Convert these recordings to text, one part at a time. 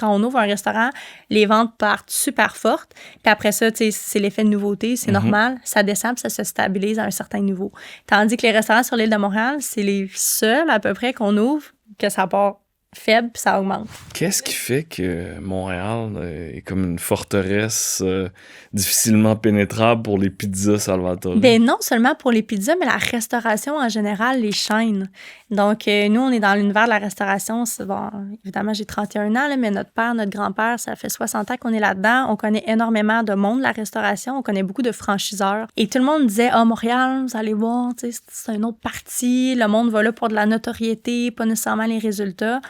quand on ouvre un restaurant, les ventes partent super fortes. Puis après ça, tu sais, c'est l'effet de nouveauté, c'est normal. Ça descend puis ça se stabilise à un certain niveau. Tandis que les restaurants sur l'île de Montréal, c'est les seuls à peu près qu'on ouvre que ça part faible puis ça augmente. Qu'est-ce qui fait que Montréal est comme une forteresse difficilement pénétrable pour les pizzas Salvatore? Ben non seulement pour les pizzas, mais la restauration en général, les chaînes. Donc, nous, on est dans l'univers de la restauration. Bon, évidemment, j'ai 31 ans, là, mais notre père, notre grand-père, ça fait 60 ans qu'on est là-dedans. On connaît énormément de monde de la restauration. On connaît beaucoup de franchiseurs. Et tout le monde disait, « Ah, Montréal, vous allez voir, c'est une autre partie. Le monde va là pour de la notoriété, pas nécessairement les résultats. »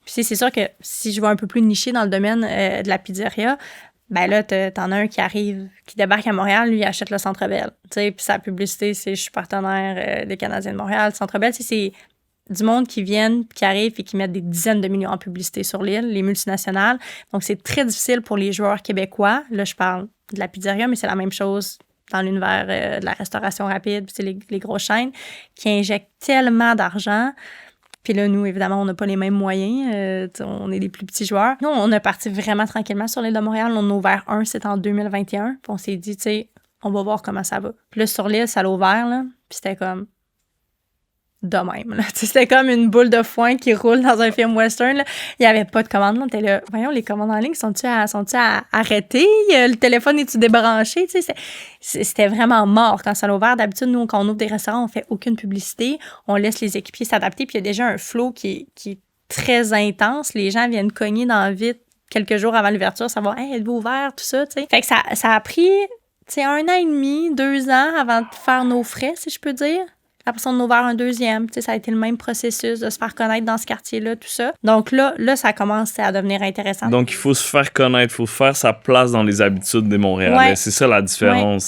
Puis c'est sûr que si je vais un peu plus nicher dans le domaine de la pizzeria, ben là, t'en as un qui arrive, qui débarque à Montréal, lui, il achète le Centre Bell. Tu sais, puis sa publicité, c'est « Je suis partenaire des Canadiens de Montréal ». Le Centre Bell, c'est du monde qui viennent, qui arrivent et qui mettent des dizaines de millions en publicité sur l'île, les multinationales. Donc, c'est très difficile pour les joueurs québécois. Là, je parle de la pizzeria, mais c'est la même chose dans l'univers de la restauration rapide, puis c'est les grosses chaînes qui injectent tellement d'argent. Puis là, nous, évidemment, on n'a pas les mêmes moyens. On est des plus petits joueurs. Nous, on est parti vraiment tranquillement sur l'île de Montréal. On a ouvert c'était en 2021. Puis on s'est dit, tu sais, on va voir comment ça va. Puis là, sur l'île, ça l'a ouvert, là. Puis c'était comme de même, là. C'était comme une boule de foin qui roule dans un film western, là. Il n'y avait pas de commande, là. On était là, voyons, les commandes en ligne, sont-tu à arrêter? Le téléphone, est-tu débranché? Tu sais, c'était vraiment mort quand ça l'a ouvert. D'habitude, nous, quand on ouvre des restaurants, on fait aucune publicité. On laisse les équipiers s'adapter. Puis il y a déjà un flow qui est très intense. Les gens viennent cogner dans le vide quelques jours avant l'ouverture, savoir, hey, êtes-vous ouvert, tout ça, tu sais. Fait que ça a pris, tu sais, 1 an et demi, 2 ans avant de faire nos frais, si je peux dire. Après ça, on a ouvert un deuxième. Tu sais, ça a été le même processus de se faire connaître dans ce quartier-là, tout ça. Donc là, ça commence à devenir intéressant. Donc, il faut se faire connaître, il faut faire sa place dans les habitudes des Montréalais. Ouais. C'est ça la différence.